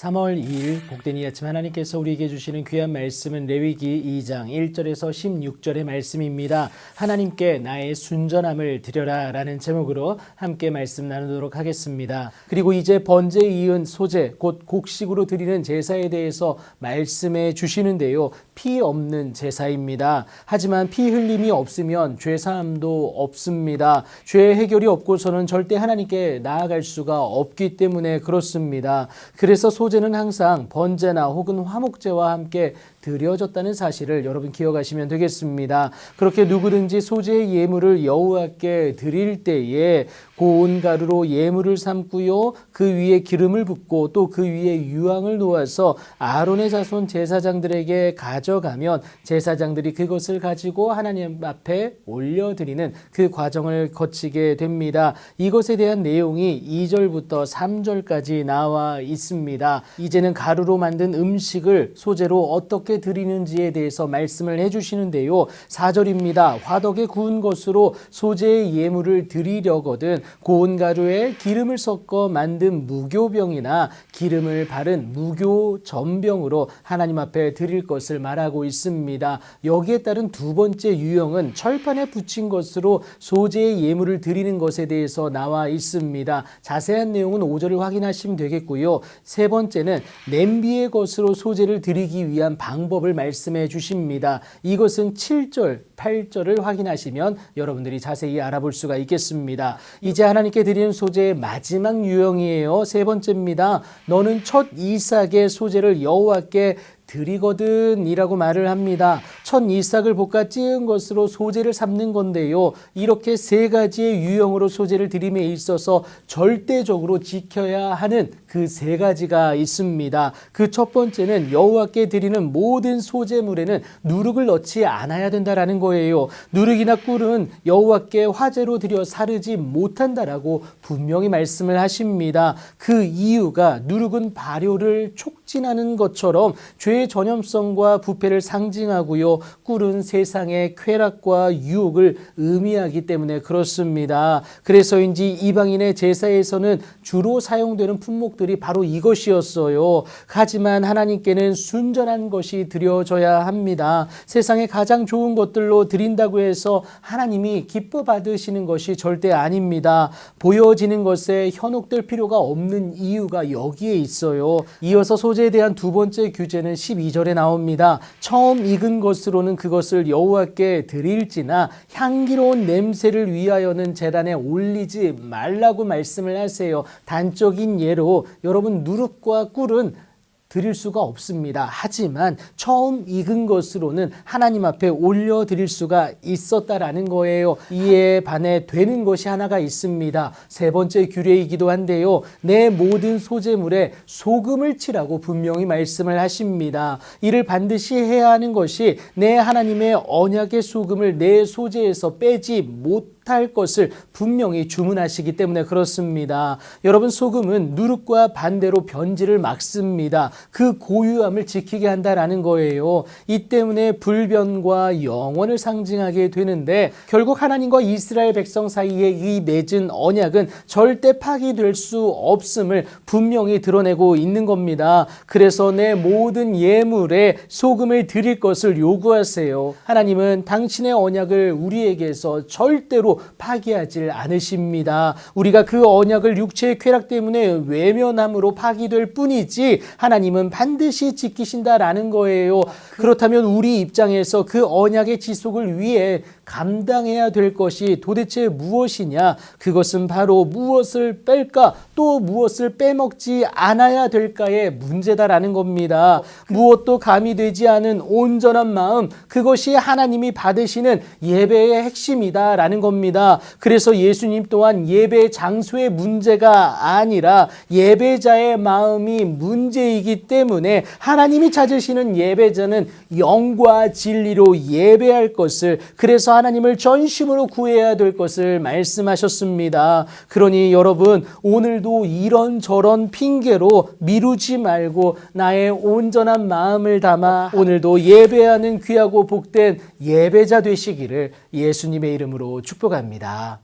3월 2일 복된 이 아침 하나님께서 우리에게 주시는 귀한 말씀은 레위기 2장 1절에서 16절의 말씀입니다. 하나님께 나의 순전함을 드려라 라는 제목으로 함께 말씀 나누도록 하겠습니다. 그리고 이제 번제에 이은 소제 곧 곡식으로 드리는 제사에 대해서 말씀해 주시는데요. 피 없는 제사입니다. 하지만 피 흘림이 없으면 죄사함도 없습니다. 죄 해결이 없고서는 절대 하나님께 나아갈 수가 없기 때문에 그렇습니다. 그래서 소제는 항상 번제나 혹은 화목제와 함께 드려졌다는 사실을 여러분 기억하시면 되겠습니다. 그렇게 누구든지 소제의 예물을 여호와께 드릴 때에 고운 가루로 예물을 삶고요. 그 위에 기름을 붓고 또 그 위에 유황을 놓아서 아론의 자손 제사장들에게 가져가면 제사장들이 그것을 가지고 하나님 앞에 올려드리는 그 과정을 거치게 됩니다. 이것에 대한 내용이 2절부터 3절까지 나와 있습니다. 이제는 가루로 만든 음식을 소제로 어떻게 드리는지에 대해서 말씀을 해주시는데요. 4절입니다. 화덕에 구운 것으로 소제의 예물을 드리려거든 고운 가루에 기름을 섞어 만든 무교병이나 기름을 바른 무교전병으로 하나님 앞에 드릴 것을 말하고 있습니다. 여기에 따른 두 번째 유형은 철판에 붙인 것으로 소제의 예물을 드리는 것에 대해서 나와 있습니다. 자세한 내용은 5절을 확인하시면 되겠고요. 세 번째는 냄비의 것으로 소제를 드리기 위한 방법을 말씀해 주십니다. 이것은 7절, 8절을 확인하시면 여러분들이 자세히 알아볼 수가 있겠습니다. 이제 하나님께 드리는 소제의 마지막 유형이에요. 세 번째입니다. 너는 첫 이삭의 소제를 여호와께 드리거든 이라고 말을 합니다. 첫 이삭을 볶아 찌은 것으로 소제를 삼는 건데요. 이렇게 세 가지의 유형으로 소제를 드림에 있어서 절대적으로 지켜야 하는 그 세 가지가 있습니다. 그 첫 번째는 여호와께 드리는 모든 소제물에는 누룩을 넣지 않아야 된다라는 거예요. 누룩이나 꿀은 여호와께 화제로 드려 사르지 못한다라고 분명히 말씀을 하십니다. 그 이유가 누룩은 발효를 촉진하는 것처럼 죄의 전염성과 부패를 상징하고요. 꿀은 세상의 쾌락과 유혹을 의미하기 때문에 그렇습니다. 그래서인지 이방인의 제사에서는 주로 사용되는 품목들이 바로 이것이었어요. 하지만 하나님께는 순전한 것이 드려져야 합니다. 세상에 가장 좋은 것들로 드린다고 해서 하나님이 기뻐 받으시는 것이 절대 아닙니다. 보여지는 것에 현혹될 필요가 없는 이유가 여기에 있어요. 이어서 소제에 대한 두 번째 규제는 12절에 나옵니다. 처음 익은 것으로는 그것을 여호와께 드릴지나 향기로운 냄새를 위하여는 제단에 올리지 말라고 말씀을 하세요. 단적인 예로 여러분 누룩과 꿀은 드릴 수가 없습니다. 하지만 처음 익은 것으로는 하나님 앞에 올려드릴 수가 있었다라는 거예요. 이에 반해 되는 것이 하나가 있습니다. 세 번째 규례이기도 한데요. 내 모든 소제물에 소금을 치라고 분명히 말씀을 하십니다. 이를 반드시 해야 하는 것이 내 하나님의 언약의 소금을 내 소제에서 빼지 못할 것을 분명히 주문하시기 때문에 그렇습니다. 여러분 소금은 누룩과 반대로 변질을 막습니다. 그 고유함을 지키게 한다라는 거예요. 이 때문에 불변과 영원을 상징하게 되는데 결국 하나님과 이스라엘 백성 사이에 이 맺은 언약은 절대 파기될 수 없음을 분명히 드러내고 있는 겁니다. 그래서 내 모든 예물에 소금을 드릴 것을 요구하세요. 하나님은 당신의 언약을 우리에게서 절대로 파기하지 않으십니다. 우리가 그 언약을 육체의 쾌락 때문에 외면함으로 파기될 뿐이지 하나님은 반드시 지키신다라는 거예요. 그렇다면 우리 입장에서 그 언약의 지속을 위해 감당해야 될 것이 도대체 무엇이냐? 그것은 바로 무엇을 뺄까? 또 무엇을 빼먹지 않아야 될까의 문제다라는 겁니다. 무엇도 가미되지 않은 온전한 마음, 그것이 하나님이 받으시는 예배의 핵심이다라는 겁니다. 그래서 예수님 또한 예배 장소의 문제가 아니라 예배자의 마음이 문제이기 때문에 하나님이 찾으시는 예배자는 영과 진리로 예배할 것을, 그래서 하나님을 전심으로 구해야 될 것을 말씀하셨습니다. 그러니 여러분 오늘도 이런저런 핑계로 미루지 말고 나의 온전한 마음을 담아 오늘도 예배하는 귀하고 복된 예배자 되시기를 예수님의 이름으로 축복합니다.